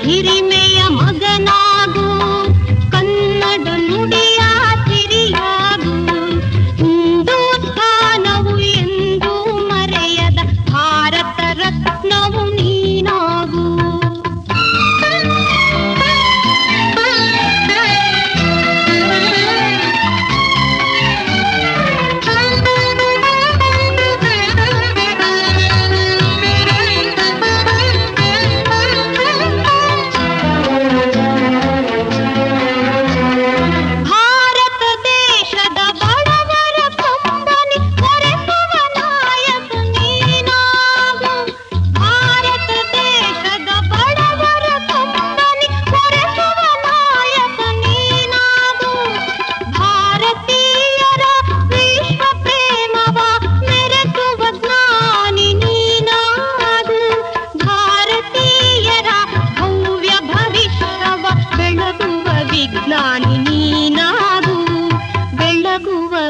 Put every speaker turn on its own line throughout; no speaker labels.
ಹಿರಿಮೆಯ ಮಗನಾಗು, ಕನ್ನಡ ನುಡಿಯ ಸಿರಿಯಾಗು. ಹಿಂದೂಸ್ಥಾನವು ಎಂದೂ ಮರೆಯದ ಭಾರತ ರತ್ನವು ನೀನಾಗು.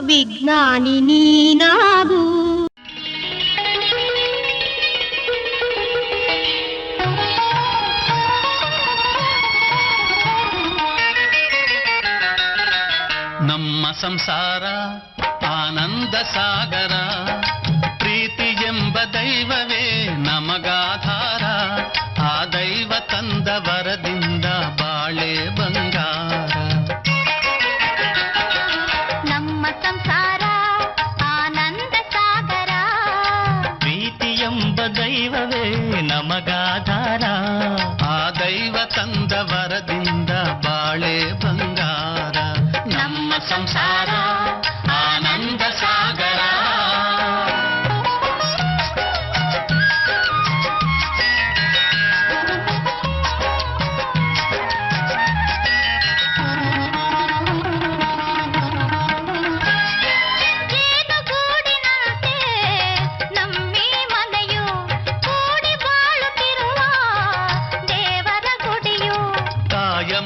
ವಿಜ್ಞಾನಿ ನೀನಾಗು.
ನಮ್ಮ ಸಂಸಾರ ಆನಂದ ಸಾಗರ, ಪ್ರೀತಿ ಎಂಬ ದೈವವೇ ನಮಗಾಧಾರ. ಆ ದೈವ ತಂದ ವರದಿಂದ ಬಾಳೆ ಬಂಗಾರ.
ನಮ್ಮ ಸಂಸಾರ ಆನಂದ ಸಾಗರ,
ಪ್ರೀತಿ ಎಂಬ ದೈವವೇ ನಮಗಾಧಾರ. ಆ ದೈವ ತಂದ ವರದಿಂದ ಬಾಳೆ ಬಂಗಾರ. ನಮ್ಮ ಸಂಸಾರ ಆನಂದ ಸಾಗರ.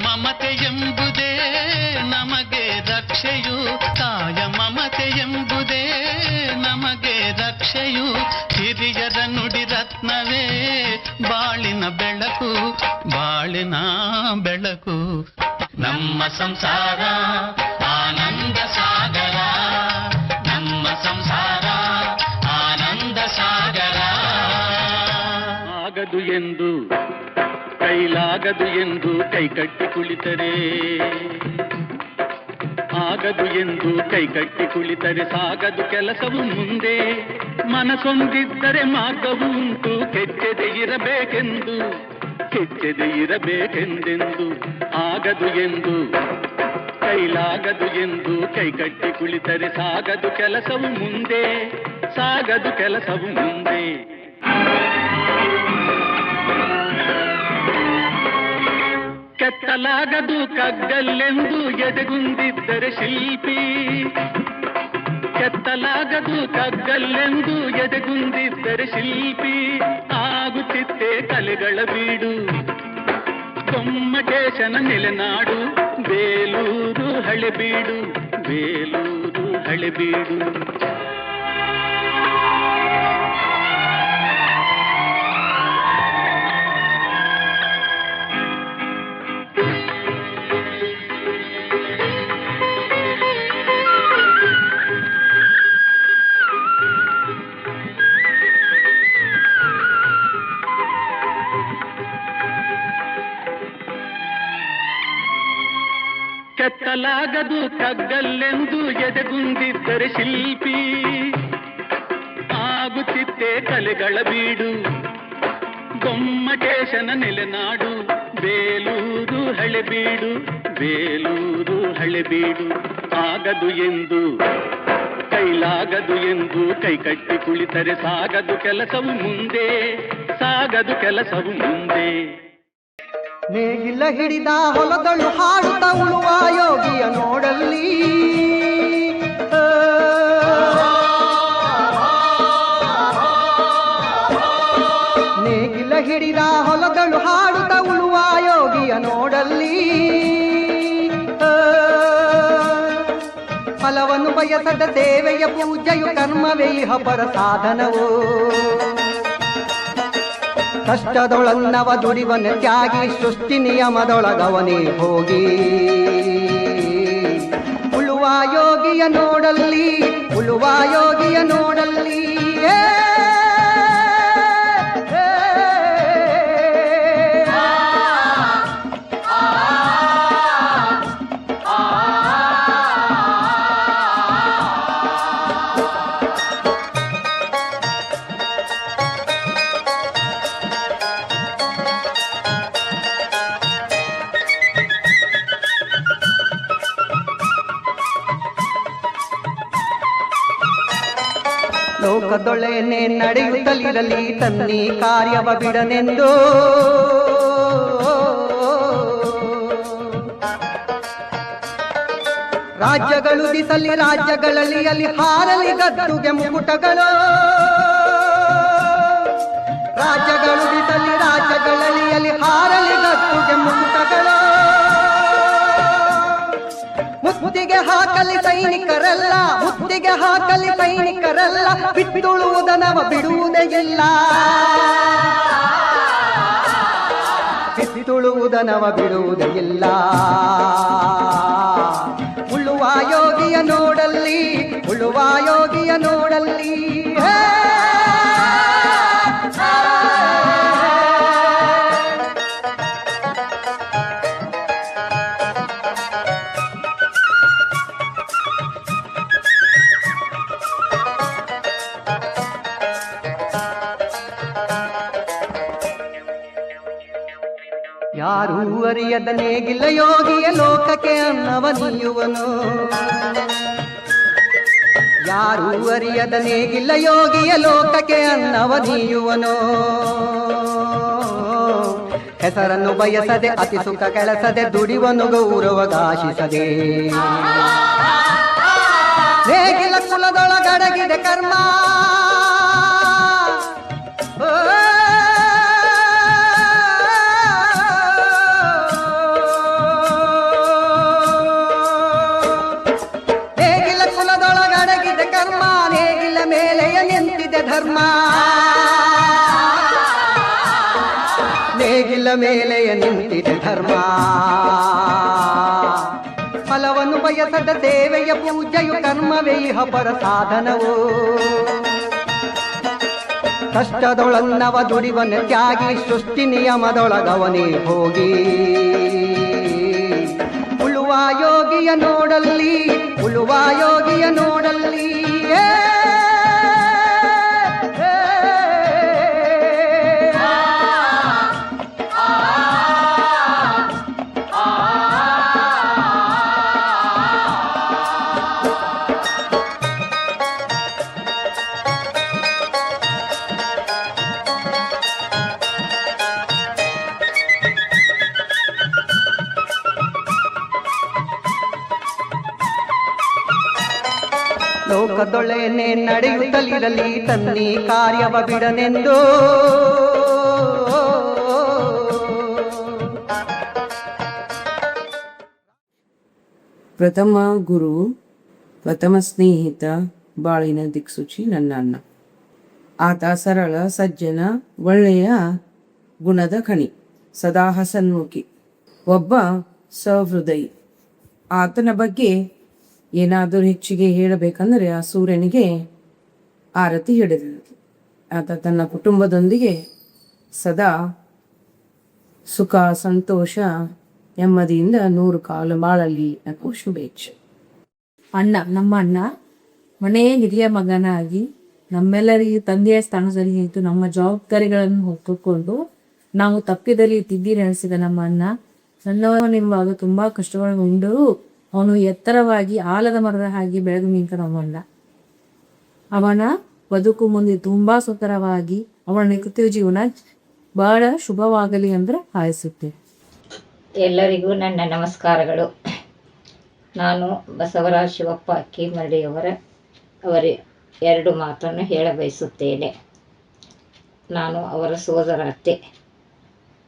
ಮಮತೆ ಎಂಬುದೇ ನಮಗೆ ರಕ್ಷೆಯು, ಕಾಯ ಮಮತೆ ಎಂಬುದೇ ನಮಗೆ ರಕ್ಷೆಯು. ಹಿರಿಯರ ನುಡಿ ರತ್ನವೇ ಬಾಳಿನ ಬೆಳಕು, ಬಾಳಿನ ಬೆಳಕು. ನಮ್ಮ ಸಂಸಾರ ಆನಂದ ಸಾಗರ, ನಮ್ಮ ಸಂಸಾರ ಆನಂದ ಸಾಗರ. ಆಗದು ಎಂದು ಕೈಲಾಗದು ಎಂದು ಕೈಕಟ್ಟಿ ಕುಳಿತರೆ, ಆಗದು ಎಂದು ಕೈಕಟ್ಟಿ ಕುಳಿತರೆ ಸಾಗದು ಕೆಲಸವು ಮುಂದೆ. ಮನಸೊಂದಿದ್ದರೆ ಮಾರ್ಗವು ಉಂಟು, ಕೆಚ್ಚದೆ ಇರಬೇಕೆಂದು, ಕೆಚ್ಚದೆ ಇರಬೇಕೆಂದೆಂದು. ಆಗದು ಎಂದು ಕೈಲಾಗದು ಎಂದು ಕೈಕಟ್ಟಿ ಕುಳಿತರೆ ಸಾಗದು ಕೆಲಸವು ಮುಂದೆ, ಸಾಗದು ಕೆಲಸವು ಮುಂದೆ. ಕೆತ್ತಲಾಗದು ಕಗ್ಗಲ್ಲೆಂದು ಎದೆಗುಂದಿದ್ದರೆ ಶಿಲ್ಪಿ, ಕೆತ್ತಲಾಗದು ಕಗ್ಗಲ್ಲೆಂದು ಎದೆಗುಂದಿದ್ದರೆ ಶಿಲ್ಪಿ. ಆಗುತ್ತಿತ್ತೆ ಕಲೆಗಳ ಬೀಡು, ಗೊಮ್ಮಟೇಶನ ನೆಲೆನಾಡು. ಬೇಲೂರು ಹಳೆಬೀಡು, ಬೇಲೂರು ಹಳೆಬೀಡು. ಕೆತ್ತಲಾಗದು ಕಗ್ಗಲ್ಲೆಂದು ಎದೆಗುಂದಿದ್ದರೆ ಶಿಲ್ಪಿ. ಆಗುತ್ತಿತ್ತೆ ಕಲೆಗಳ ಬೀಡು, ಗೊಮ್ಮಟೇಶನ ನೆಲೆನಾಡು. ಬೇಲೂರು ಹಳೆಬೀಡು, ಬೇಲೂರು ಹಳೆಬೀಡು. ಆಗದು ಎಂದು ಕೈಲಾಗದು ಎಂದು ಕೈಕಟ್ಟಿ ಕುಳಿತರೆ ಸಾಗದು ಕೆಲಸವು ಮುಂದೆ, ಸಾಗದು ಕೆಲಸವು ಮುಂದೆ.
ನೇಗಿಲ ಹಿಡಿದ ಹೊಲದಳು ಹಾಡುತ್ತ ಉಳುವ ಯೋಗಿಯ ನೋಡಲ್ಲಿ, ನೇಗಿಲ ಹಿಡಿದ ಹೊಲದಳು ಹಾಡುತ್ತ ಉಳುವ ಯೋಗಿಯ ನೋಡಲ್ಲಿ. ಫಲವನ್ನು ಬಯಸದ ಸೇವೆಯ ಪೂಜೆಯು ಕರ್ಮವೇ ಇಹ ಪರ ಸಾಧನವು. ಕಷ್ಟದೊಳನ್ನವ ದುಡಿವನ ತ್ಯಾಗಿ ಸೃಷ್ಟಿ ನಿಯಮದೊಳಗವನೇ ಹೋಗಿ ಉಳುವ ಯೋಗಿಯ ನೋಡಲ್ಲಿ ಉಳುವ ಯೋಗಿಯ ನೋಡಲ್ಲಿ ಲೋಕದೊಳೆನೆ ನಡೆಯುತ್ತಲಿರಲಿ ತನ್ನಿ ಕಾರ್ಯವ ಬಿಡನೆಂದು ರಾಜ್ಯಗಳು ದಿಸಲಿ ರಾಜ್ಯಗಳಲ್ಲಿ ಅಲ್ಲಿ ಹಾರಲಿ ಗದ್ದುಗೆ ಮುಕುಟಗಳು ರಾಜ್ಯಗಳು ದಿಸಲಿ ರಾಜ್ಯಗಳಲ್ಲಿ ಅಲ್ಲಿ ಹಾರಲಿ ಗದ್ದುಗೆ ಮುಕುಟಗಳು ಮುತ್ತಿಗೆ ಹಾಕಲಿ ಸೈನಿಕರಲ್ಲ ಮುತ್ತಿಗೆ ಹಾಕಲಿ ಸೈನಿಕರಲ್ಲ ಬಿತ್ತುಳುವುದನವ ಬಿಡುವುದೇ ಇಲ್ಲ ಬಿತ್ತುಳುವುದನವ ಬಿಡುವುದೇ ಇಲ್ಲ ಉಳುವ ಯೋಗಿಯ ನೋಡಲ್ಲಿ ಉಳುವ ಯೋಗಿಯ ನೋಡಲ್ಲಿ ಯಾರೂ ಅರಿಯದ ನೇಗಿಲ್ಲ ಯೋಗಿಯ ಲೋಕಕ್ಕೆ ಅನ್ನವ ನೀಯುವನು ಯಾರೂ ಅರಿಯದ ನೇಗಿಲ್ಲ ಯೋಗಿಯ ಲೋಕಕ್ಕೆ ಅನ್ನವ ನೀಯುವನು ಹೆಸರನ್ನು ಬಯಸದೆ ಅತಿ ಸುಖ ಕೆಲಸದೆ ದುಡಿವನು ಗೌರವಗಾಶಿಸದೆ ನೇಗಿಲ ಕುಲದೊಳಗಡಗಿದೆ ಕರ್ಮ ಧರ್ಮ ನೇಗಿಲ ಮೇಲೆಯ ನಿಂತಿದೆ ಧರ್ಮ ಫಲವನ್ನು ಬಯಸದ ಸೇವೆಯ ಪೂಜೆಯು ಕರ್ಮವೇ ಇಹ ಪರ ಸಾಧನವು ಕಷ್ಟದೊಳನ್ನವ ದುಡಿವನ ತ್ಯಾಗಿ ಸೃಷ್ಟಿ ನಿಯಮದೊಳಗವನೇ ಹೋಗಿ ಉಳುವ ಯೋಗಿಯ ನೋಡಲ್ಲಿ ಉಳುವ ಯೋಗಿಯ ನೋಡಲ್ಲಿ ಲೋಕದೊಳೆನೆ ನಡೆಯುತ್ತಲಿರಲಿ ತನ್ನಿ ಕಾರ್ಯವ ಬಿಡನೆಂದು
ಪ್ರಥಮ ಗುರು ಪ್ರಥಮ ಸ್ನೇಹಿತ ಬಾಳಿನ ದಿಕ್ಸೂಚಿ ನನ್ನ ಅಣ್ಣ. ಆತ ಸರಳ ಸಜ್ಜನ ಒಳ್ಳೆಯ ಗುಣದ ಖಣಿ ಸದಾ ಹಸನ್ಮುಖಿ ಒಬ್ಬ ಸಹೃದಯಿ. ಆತನ ಬಗ್ಗೆ ಏನಾದರೂ ಹೆಚ್ಚಿಗೆ ಹೇಳಬೇಕಂದರೆ ಆ ಸೂರ್ಯನಿಗೆ ಆರತಿ ಹಿಡಿದನು. ಆತ ತನ್ನ ಕುಟುಂಬದೊಂದಿಗೆ ಸದಾ ಸುಖ ಸಂತೋಷ ನೆಮ್ಮದಿಯಿಂದ 100 ಕಾಲ ಬಾಳಲಿ ಅನ್ನೋ ಶುಭೇಚ್ಛೆ.
ನಮ್ಮ ಅಣ್ಣ ಮನೆಯ ಹಿರಿಯ ಮಗನಾಗಿ ನಮ್ಮೆಲ್ಲರಿಗೆ ತಂದೆಯ ಸ್ಥಾನದಲ್ಲಿ ನಿಂತು ನಮ್ಮ ಜವಾಬ್ದಾರಿಗಳನ್ನು ಹೊತ್ತುಕೊಂಡು ನಾವು ತಪ್ಪಿದಲ್ಲಿ ತಿದ್ದಿ ನಡೆಸಿದ ನಮ್ಮ ಅಣ್ಣ ಸಣ್ಣವನೆಂಬಾಗ ತುಂಬಾ ಕಷ್ಟಗಳನ್ನು ಉಂಡರೂ ಅವನು ಎತ್ತರವಾಗಿ ಆಲದ ಮರದ ಹಾಗೆ ಬೆಳೆದು ನಿಂತ ನಮ್ಮಣ್ಣ. ಅವನ ಬದುಕು ಮುಂದೆ ತುಂಬಾ ಸುಂದರವಾಗಿ ಅವನ ನಿತ್ಯ ಜೀವನ ಬಹಳ ಶುಭವಾಗಲಿ ಅಂದ್ರೆ ಹಾರೈಸುತ್ತೇನೆ.
ಎಲ್ಲರಿಗೂ ನನ್ನ ನಮಸ್ಕಾರಗಳು. ನಾನು ಬಸವರಾಜ ಶಿವಪ್ಪ ಅಕ್ಕಿಮರಡಿಯವರ ಅವರ 2 ಮಾತನ್ನು ಹೇಳ ಬಯಸುತ್ತೇನೆ. ನಾನು ಅವರ ಸೋದರ ಅತ್ತೆ.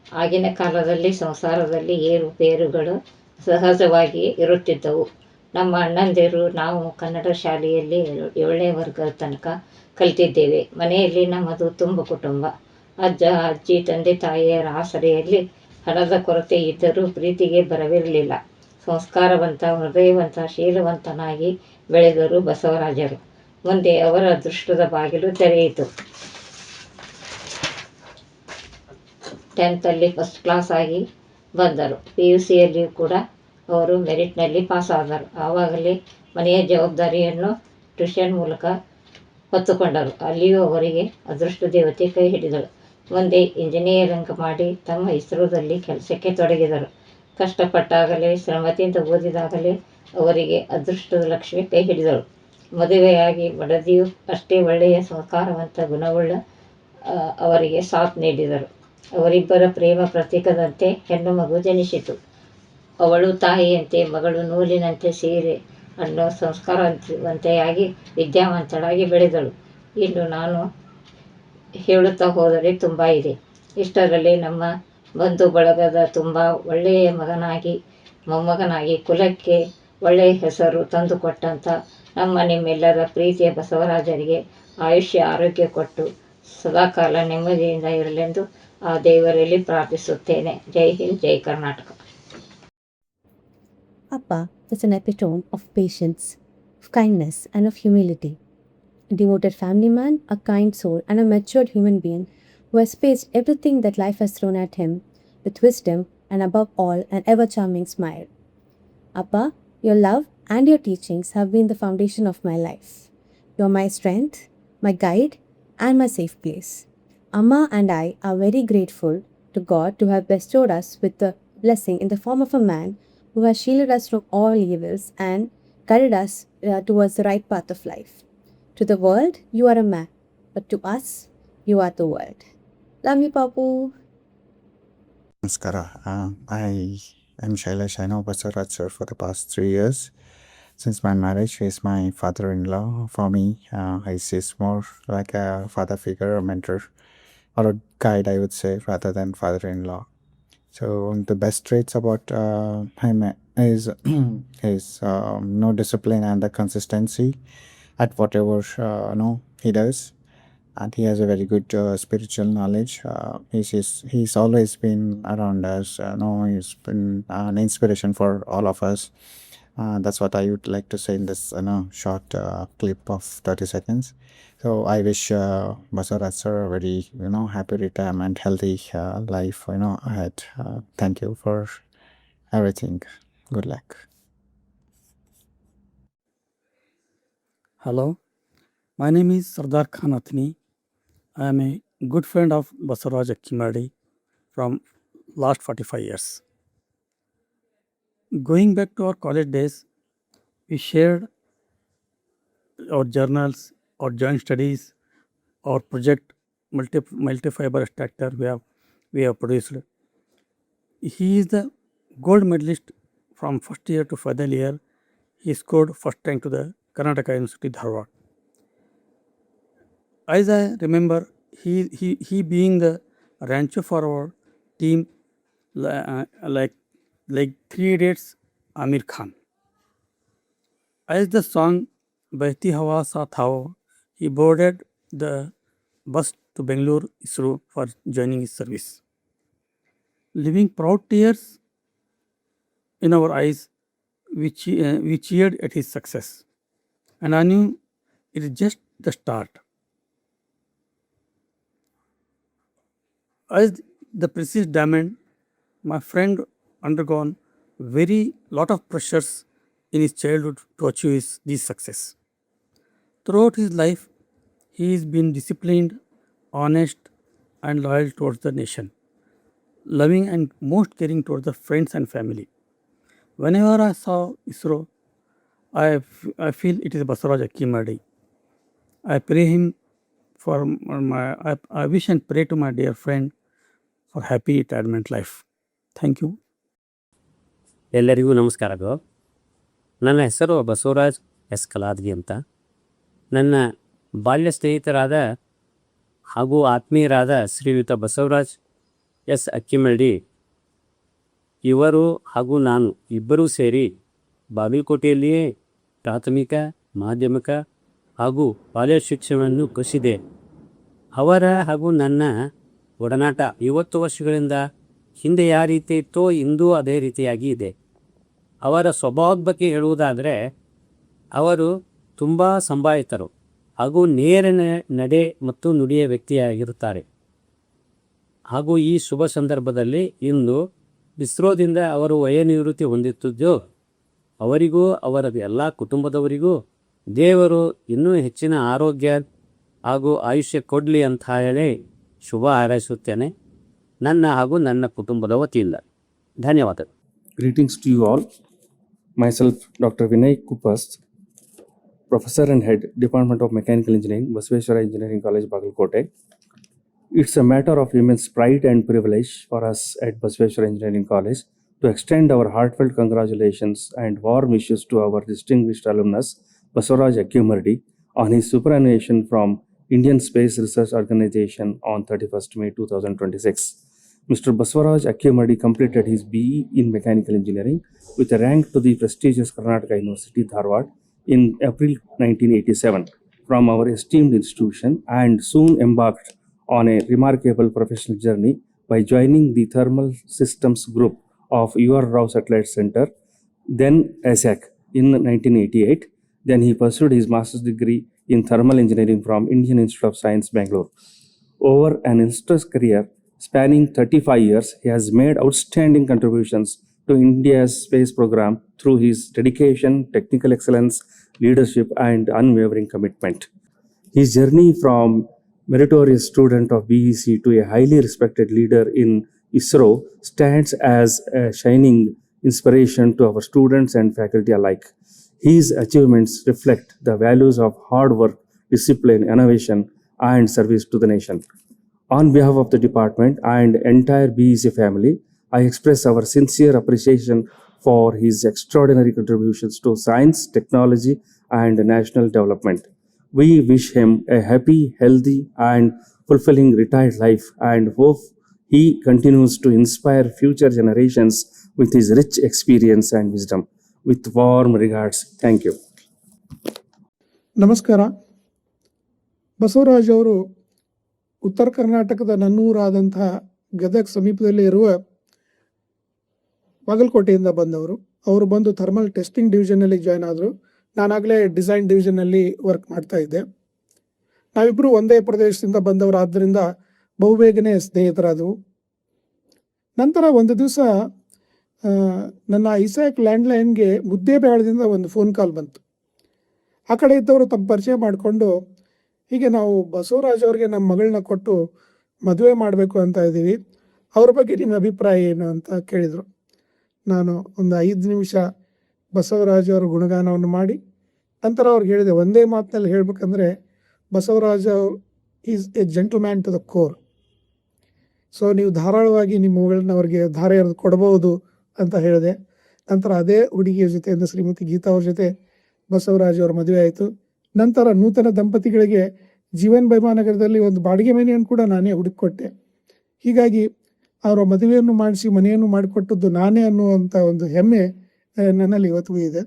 ಆಗಿನ ಕಾಲದಲ್ಲಿ ಸಂಸಾರದಲ್ಲಿ ಏರುಪೇರುಗಳು ಸಹಜವಾಗಿ ಇರುತ್ತಿದ್ದವು. ನಮ್ಮ ಅಣ್ಣಂದಿರು ನಾವು ಕನ್ನಡ ಶಾಲೆಯಲ್ಲಿ 7ನೇ ವರ್ಗದ ತನಕ ಕಲಿತಿದ್ದೇವೆ. ಮನೆಯಲ್ಲಿ ನಮ್ಮದು ತುಂಬ ಕುಟುಂಬ. ಅಜ್ಜ ಅಜ್ಜಿ ತಂದೆ ತಾಯಿಯರ ಆಸರೆಯಲ್ಲಿ ಹಣದ ಕೊರತೆ ಇದ್ದರೂ ಪ್ರೀತಿಗೆ ಬರವಿರಲಿಲ್ಲ. ಸಂಸ್ಕಾರವಂತ, ಹೃದಯವಂತ, ಶೀಲವಂತನಾಗಿ ಬೆಳೆದರು ಬಸವರಾಜರು. ಮುಂದೆ ಅವರ ಅದೃಷ್ಟದ ಬಾಗಿಲು ತೆರೆಯಿತು. 10th ಫಸ್ಟ್ ಕ್ಲಾಸ್ ಆಗಿ ಬಂದರು. PUCಯಲ್ಲಿಯೂ ಕೂಡ ಅವರು ಮೆರಿಟ್ನಲ್ಲಿ ಪಾಸ್ ಆದರು. ಆವಾಗಲೇ ಮನೆಯ ಜವಾಬ್ದಾರಿಯನ್ನು ಟ್ಯೂಷನ್ ಮೂಲಕ ಹೊತ್ತುಕೊಂಡರು. ಅಲ್ಲಿಯೂ ಅವರಿಗೆ ಅದೃಷ್ಟ ದೇವತೆ ಕೈ ಹಿಡಿದಳು. ಮುಂದೆ ಇಂಜಿನಿಯರಿಂಗ್ ಮಾಡಿ ತಮ್ಮ ಇಸ್ರೋದಲ್ಲಿ ಕೆಲಸಕ್ಕೆ ತೊಡಗಿದರು. ಕಷ್ಟಪಟ್ಟಾಗಲೇ, ಶ್ರಮದಿಂದ ಓದಿದಾಗಲೇ ಅವರಿಗೆ ಅದೃಷ್ಟದ ಲಕ್ಷ್ಮಿ ಕೈ ಹಿಡಿದಳು. ಮದುವೆಯಾಗಿ ಮಡದಿಯು ಅಷ್ಟೇ ಒಳ್ಳೆಯ ಸಂಸ್ಕಾರವಂತ ಗುಣವುಳ್ಳ ಅವರಿಗೆ ಸಾಥ್ ನೀಡಿದರು. ಅವರಿಬ್ಬರ ಪ್ರೇಮ ಪ್ರತೀಕದಂತೆ ಹೆಣ್ಣು ಮಗು ಜನಿಸಿತು. ಅವಳು ತಾಯಿಯಂತೆ, ಮಗಳು ನೂಲಿನಂತೆ ಸೀರೆ ಅನ್ನೋ ಸಂಸ್ಕಾರವಂತೆಯಾಗಿ ವಿದ್ಯಾವಂತಳಾಗಿ ಬೆಳೆದಳು. ಇನ್ನು ನಾನು ಹೇಳುತ್ತಾ ಹೋದರೆ ತುಂಬ ಇದೆ. ಇಷ್ಟರಲ್ಲಿ ನಮ್ಮ ಬಂಧು ಬಳಗದ ತುಂಬ ಒಳ್ಳೆಯ ಮಗನಾಗಿ, ಮೊಮ್ಮಗನಾಗಿ, ಕುಲಕ್ಕೆ ಒಳ್ಳೆಯ ಹೆಸರು ತಂದುಕೊಟ್ಟಂಥ ನಿಮ್ಮೆಲ್ಲರ ಪ್ರೀತಿಯ ಬಸವರಾಜರಿಗೆ ಆಯುಷ್ಯ ಆರೋಗ್ಯ ಕೊಟ್ಟು ಸದಾಕಾಲ ನೆಮ್ಮದಿಯಿಂದ ಇರಲೆಂದು ಆ ದೇವರಲ್ಲಿ ಪ್ರಾರ್ಥಿಸುತ್ತೇನೆ. ಜೈ ಹಿಂದ್, ಜೈ Karnataka.
Appa is an epitome of patience, of kindness, and of humility. A devoted family man, a kind soul, and a matured human being who has faced everything that life has thrown at him with wisdom and, above all, an ever charming smile. Appa, your love and your teachings have been the foundation of my life. You are my strength, my guide, and my safe place. Amma and I are very grateful to God to have bestowed us with the blessing in the form of a man who has shielded us from all evils and guided us towards the right path of life. To the world, you are a man, but to us, you are the world. Love you, Papu.
Namaskara. I am Shailesh. I know Basaraj sir for the past 3 years. Since my marriage, he is my father-in-law. For me, he is more like a father figure, a mentor, or a guide, I would say, rather than father-in-law. So the best traits about him is his no discipline and the consistency at whatever he does, and he has a very good spiritual knowledge. He's always been around us. He's been an inspiration for all of us. That's what I would like to say in this short clip of 30 seconds. So I wish Basaraj sir a very happy retirement, healthy life ahead. Thank you for everything. Good luck.
Hello, my name is Sardar Khan Athni. I am a good friend of Basaraj Akkimadi from last 45 years. Going back to our college days, we shared our journals, our joint studies, our project multi-fiber extractor we have produced. He is the gold medalist from first year to final year. He scored first rank to the Karnataka University, Dharwad. As I remember, he being the rancher for our team, like 3 Idiots, Amir Khan. As the song Behti Hawa Saath Aao, he boarded the bus to Bangalore ISRO for joining his service. Leaving proud tears in our eyes, we cheered at his success, and I knew it is just the start. As the precious diamond, my friend undergone very lot of pressures in his childhood to achieve this success. Throughout his life, he has been disciplined, honest, and loyal towards the nation, loving and most caring towards the friends and family. Whenever I saw ISRO, I feel it is Basaraj Akkimadi. I pray him for I wish and pray to my dear friend for happy retirement life. Thank you.
ಎಲ್ಲರಿಗೂ ನಮಸ್ಕಾರಗಳು. ನನ್ನ ಹೆಸರು Basavaraj S Kaladgi ಅಂತ. ನನ್ನ ಬಾಲ್ಯ ಸ್ನೇಹಿತರಾದ ಹಾಗೂ ಆತ್ಮೀಯರಾದ ಶ್ರೀಯುತ Basavaraj S ಅಕ್ಕಿಮಳ್ಳಿ ಇವರು ಹಾಗೂ ನಾನು ಇಬ್ಬರೂ ಸೇರಿ ಬಾಗಲಕೋಟೆಯಲ್ಲಿಯೇ ಪ್ರಾಥಮಿಕ, ಮಾಧ್ಯಮಿಕ ಹಾಗೂ ಕಾಲೇಜ್ ಶಿಕ್ಷಣವನ್ನು ಕಲಿಸಿದೆ. ಅವರ ಹಾಗೂ ನನ್ನ ಒಡನಾಟ 50 ವರ್ಷಗಳಿಂದ ಹಿಂದೆ ಯಾವ ರೀತಿ ಇತ್ತೋ ಇಂದೂ ಅದೇ ರೀತಿಯಾಗಿ ಇದೆ. ಅವರ ಸ್ವಭಾವದ ಬಗ್ಗೆ ಹೇಳುವುದಾದರೆ ಅವರು ತುಂಬ ಸಂಭಾವಿತರು ಹಾಗೂ ನೇರ ನಡೆ ಮತ್ತು ನುಡಿಯ ವ್ಯಕ್ತಿಯಾಗಿರುತ್ತಾರೆ. ಹಾಗೂ ಈ ಶುಭ ಸಂದರ್ಭದಲ್ಲಿ ಇಂದು ಇಸ್ರೋದಿಂದ ಅವರು ವಯೋನಿವೃತ್ತಿ ಹೊಂದುತ್ತಿದ್ದು ಅವರಿಗೂ ಅವರ ಎಲ್ಲ ಕುಟುಂಬದವರಿಗೂ ದೇವರು ಇನ್ನೂ ಹೆಚ್ಚಿನ ಆರೋಗ್ಯ ಹಾಗೂ ಆಯುಷ್ಯ ಕೊಡಲಿ ಅಂತ ಹೇಳಿ ಶುಭ ಹಾರೈಸುತ್ತೇನೆ ನನ್ನ ಹಾಗೂ ನನ್ನ ಕುಟುಂಬದ ವತಿಯಿಂದ. ಧನ್ಯವಾದಗಳು.
Greetings to you all. Myself, Dr. Vinay Kupas, Professor and Head, Department of Mechanical Engineering, Basaveshwara Engineering College, Bagalkote. It's a matter of immense pride and privilege for us at Basaveshwara Engineering College to extend our heartfelt congratulations and warm wishes to our distinguished alumnus, Basavaraj Akkumardi, on his superannuation from Indian Space Research Organization on 31st May 2026. Mr. Basavaraj Akkumardi completed his BE in Mechanical Engineering with a rank to the prestigious Karnataka University, Dharwad, in April 1987 from our esteemed institution, and soon embarked on a remarkable professional journey by joining the Thermal Systems Group of UR Rao Satellite Center, then ASAC, in 1988. Then he pursued his master's degree in thermal engineering from Indian Institute of Science, Bangalore. Over an illustrious career spanning 35 years, he has made outstanding contributions to India's space program through his dedication, technical excellence, leadership, and unwavering commitment. His journey from meritorious student of BEC to a highly respected leader in ISRO stands as a shining inspiration to our students and faculty alike. His achievements reflect the values of hard work, discipline, innovation, and service to the nation. On behalf of the department and entire BEC family, I express our sincere appreciation for his extraordinary contributions to science, technology, and national development. We wish him a happy, healthy, and fulfilling retired life and hope he continues to inspire future generations with his rich experience and wisdom. With warm regards, thank you.
ನಮಸ್ಕಾರ. ಬಸವರಾಜ್ ಅವರು ಉತ್ತರ ಕರ್ನಾಟಕದ ನನ್ನೂರಾದಂತಹ ಗದಗ ಸಮೀಪದಲ್ಲಿ ಇರುವ ಬಾಗಲಕೋಟೆಯಿಂದ ಬಂದವರು. ಅವರು ಬಂದು thermal testing ಡಿವಿಷನಲ್ಲಿ join ಆದರು. ನಾನಾಗಲೇ ಡಿಸೈನ್ ಡಿವಿಷನಲ್ಲಿ ವರ್ಕ್ ಮಾಡ್ತಾ ಇದ್ದೆ. ನಾವಿಬ್ಬರು ಒಂದೇ ಪ್ರದೇಶದಿಂದ ಬಂದವರಾದ್ದರಿಂದ ಬಹುಬೇಗನೆ ಸ್ನೇಹಿತರಾದವು. ನಂತರ ಒಂದು ದಿವಸ ನನ್ನ ಐಸಾಕ್ ಲ್ಯಾಂಡ್ಲೈನ್ಗೆ ಮುದ್ದೇಬೇಳದಿಂದ ಒಂದು ಫೋನ್ ಕಾಲ್ ಬಂತು. ಆ ಕಡೆ ಇದ್ದವರು ತಮ್ಮ ಪರಿಚಯ ಮಾಡಿಕೊಂಡು, ಹೀಗೆ ನಾವು ಬಸವರಾಜ್ ಅವ್ರಿಗೆ ನಮ್ಮ ಮಗಳನ್ನ ಕೊಟ್ಟು ಮದುವೆ ಮಾಡಬೇಕು ಅಂತ ಇದ್ದೀವಿ, ಅವ್ರ ಬಗ್ಗೆ ನಿಮ್ಮ ಅಭಿಪ್ರಾಯ ಏನು ಅಂತ ಕೇಳಿದರು. ನಾನು ಒಂದು 5 ನಿಮಿಷ ಬಸವರಾಜ್ ಅವರ ಗುಣಗಾನವನ್ನು ಮಾಡಿ ನಂತರ ಅವ್ರಿಗೆ ಹೇಳಿದೆ, ಒಂದೇ ಮಾತಿನಲ್ಲಿ ಹೇಳಬೇಕಂದ್ರೆ Basavaraj is a gentleman to the core. So ನೀವು ಧಾರಾಳವಾಗಿ ನಿಮ್ಮ ಮಗಳನ್ನ ಅವ್ರಿಗೆ ಧಾರೆ ಎರೆದು ಕೊಡಬಹುದು ಅಂತ ಹೇಳಿದೆ. ನಂತರ ಅದೇ ಹುಡುಗಿಯ ಜೊತೆ ಅಂದರೆ ಶ್ರೀಮತಿ ಗೀತಾ ಅವ್ರ ಜೊತೆ ಬಸವರಾಜ್ ಅವರ ಮದುವೆ ಆಯಿತು. ನಂತರ ನೂತನ ದಂಪತಿಗಳಿಗೆ ಜೀವನ್ ಭೈಮಾನಗರದಲ್ಲಿ ಒಂದು ಬಾಡಿಗೆ ಮನೆಯನ್ನು ಕೂಡ ನಾನೇ ಹುಡುಕಿಕೊಟ್ಟೆ. ಹೀಗಾಗಿ ಅವರ ಮದುವೆಯನ್ನು ಮಾಡಿಸಿ ಮನೆಯನ್ನು ಮಾಡಿಕೊಟ್ಟದ್ದು ನಾನೇ ಅನ್ನುವಂಥ ಒಂದು ಹೆಮ್ಮೆ ನನ್ನಲ್ಲಿ ಇವತ್ತಿಗೂ ಇದೆ.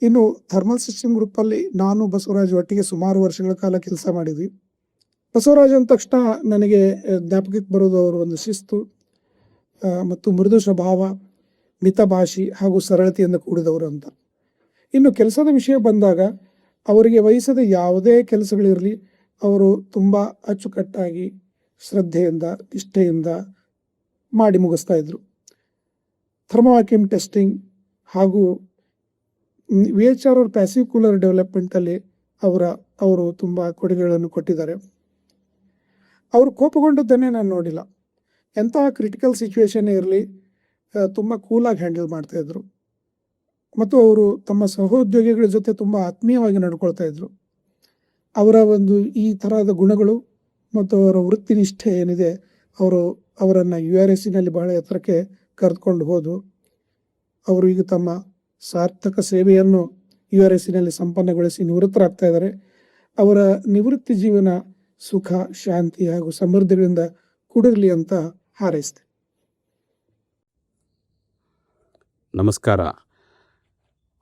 ಇನ್ನು ಥರ್ಮಲ್ ಸಿಸ್ಟಮ್ ಗ್ರೂಪಲ್ಲಿ ನಾನು ಬಸವರಾಜ್ ಒಟ್ಟಿಗೆ ಸುಮಾರು ವರ್ಷಗಳ ಕಾಲ ಕೆಲಸ ಮಾಡಿದ್ವಿ. ಬಸವರಾಜ್ ಅಂದ ತಕ್ಷಣ ನನಗೆ ಜ್ಞಾಪಕಕ್ಕೆ ಬರೋದು ಅವರು ಒಂದು ಶಿಸ್ತು ಮತ್ತು ಮೃದು ಸ್ವಭಾವ, ಮಿತಭಾಷಿ ಹಾಗೂ ಸರಳತೆಯಿಂದ ಕೂಡಿದವರು ಅಂತ. ಇನ್ನು ಕೆಲಸದ ವಿಷಯ ಬಂದಾಗ ಅವರಿಗೆ ವಹಿಸದ ಯಾವುದೇ ಕೆಲಸಗಳಿರಲಿ ಅವರು ತುಂಬ ಅಚ್ಚುಕಟ್ಟಾಗಿ ಶ್ರದ್ಧೆಯಿಂದ ನಿಷ್ಠೆಯಿಂದ ಮಾಡಿ ಮುಗಿಸ್ತಾ ಇದ್ರು. ಥರ್ಮೋವಾಕ್ಯೂಮ್ ಟೆಸ್ಟಿಂಗ್ ಹಾಗೂ VHR ಅವ್ರ ಪ್ಯಾಸಿವ್ ಕೂಲರ್ ಡೆವಲಪ್ಮೆಂಟಲ್ಲಿ ಅವರು ತುಂಬ ಕೊಡುಗೆಗಳನ್ನು ಕೊಟ್ಟಿದ್ದಾರೆ. ಅವರು ಕೋಪಗೊಂಡದ್ದನ್ನೇ ನಾನು ನೋಡಿಲ್ಲ. ಎಂತಹ ಕ್ರಿಟಿಕಲ್ ಸಿಚುವೇಶನ್ನೇ ಇರಲಿ ತುಂಬ ಕೂಲಾಗಿ ಹ್ಯಾಂಡಲ್ ಮಾಡ್ತಾಯಿದ್ರು ಮತ್ತು ಅವರು ತಮ್ಮ ಸಹೋದ್ಯೋಗಿಗಳ ಜೊತೆ ತುಂಬ ಆತ್ಮೀಯವಾಗಿ ನಡ್ಕೊಳ್ತಾ ಇದ್ರು. ಅವರ ಒಂದು ಈ ಥರದ ಗುಣಗಳು ಮತ್ತು ಅವರ ವೃತ್ತಿ ನಿಷ್ಠೆ ಏನಿದೆ ಅವರನ್ನು URSನಲ್ಲಿ ಬಹಳ ಎತ್ತರಕ್ಕೆ ಕರೆದುಕೊಂಡು ಹೋದು. ಅವರು ಈಗ ತಮ್ಮ ಸಾರ್ಥಕ ಸೇವೆಯನ್ನು URSನಲ್ಲಿ ಸಂಪನ್ನಗೊಳಿಸಿ ನಿವೃತ್ತರಾಗ್ತಾ ಇದ್ದಾರೆ. ಅವರ ನಿವೃತ್ತಿ ಜೀವನ ಸುಖ, ಶಾಂತಿ ಹಾಗೂ ಸಮೃದ್ಧಿಗಳಿಂದ ಕೂಡಿರಲಿ ಅಂತ ಹಾರೈಸಿದೆ.
ನಮಸ್ಕಾರ.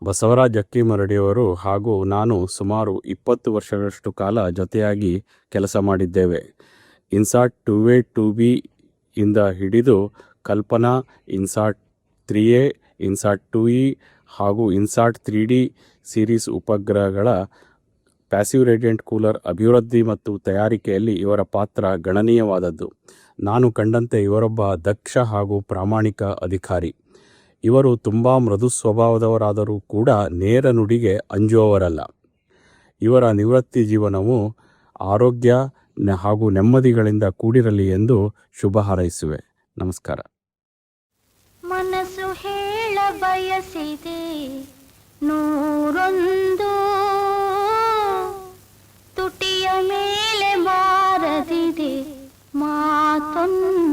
ಬಸವರಾಜ್ ಅಕ್ಕಿಮರಡಿಯವರು ಹಾಗೂ ನಾನು ಸುಮಾರು 20 ವರ್ಷಗಳಷ್ಟು ಕಾಲ ಜೊತೆಯಾಗಿ ಕೆಲಸ ಮಾಡಿದ್ದೇವೆ. ಇನ್ಸಾಟ್ 2A 2B ಇಂದ ಹಿಡಿದು ಕಲ್ಪನಾ, ಇನ್ಸಾಟ್ 3A, ಇನ್ಸಾಟ್ 2E ಹಾಗೂ ಇನ್ಸಾಟ್ 3D ಸೀರೀಸ್ ಉಪಗ್ರಹಗಳ ಪ್ಯಾಸಿವ್ ರೇಡಿಯಂಟ್ ಕೂಲರ್ ಅಭಿವೃದ್ಧಿ ಮತ್ತು ತಯಾರಿಕೆಯಲ್ಲಿ ಇವರ ಪಾತ್ರ ಗಣನೀಯವಾದದ್ದು. ನಾನು ಕಂಡಂತೆ ಇವರೊಬ್ಬ ದಕ್ಷ ಹಾಗೂ ಪ್ರಾಮಾಣಿಕ ಅಧಿಕಾರಿ. ಇವರು ತುಂಬ ಮೃದು ಸ್ವಭಾವದವರಾದರೂ ಕೂಡ ನೇರ ನುಡಿಗೆ ಅಂಜುವವರಲ್ಲ. ಇವರ ನಿವೃತ್ತಿ ಜೀವನವು ಆರೋಗ್ಯ ಹಾಗೂ ನೆಮ್ಮದಿಗಳಿಂದ ಕೂಡಿರಲಿ ಎಂದು ಶುಭ ಹಾರೈಸುವೆ. ನಮಸ್ಕಾರ.
ಮನಸ್ಸು ಹೇಳ ಬಯಸಿದೆ ನೂರೊಂದು, ತುಟಿಯ ಮೇಲೆ ಬಾರದಿದೆ ಮಾತೊಂದು.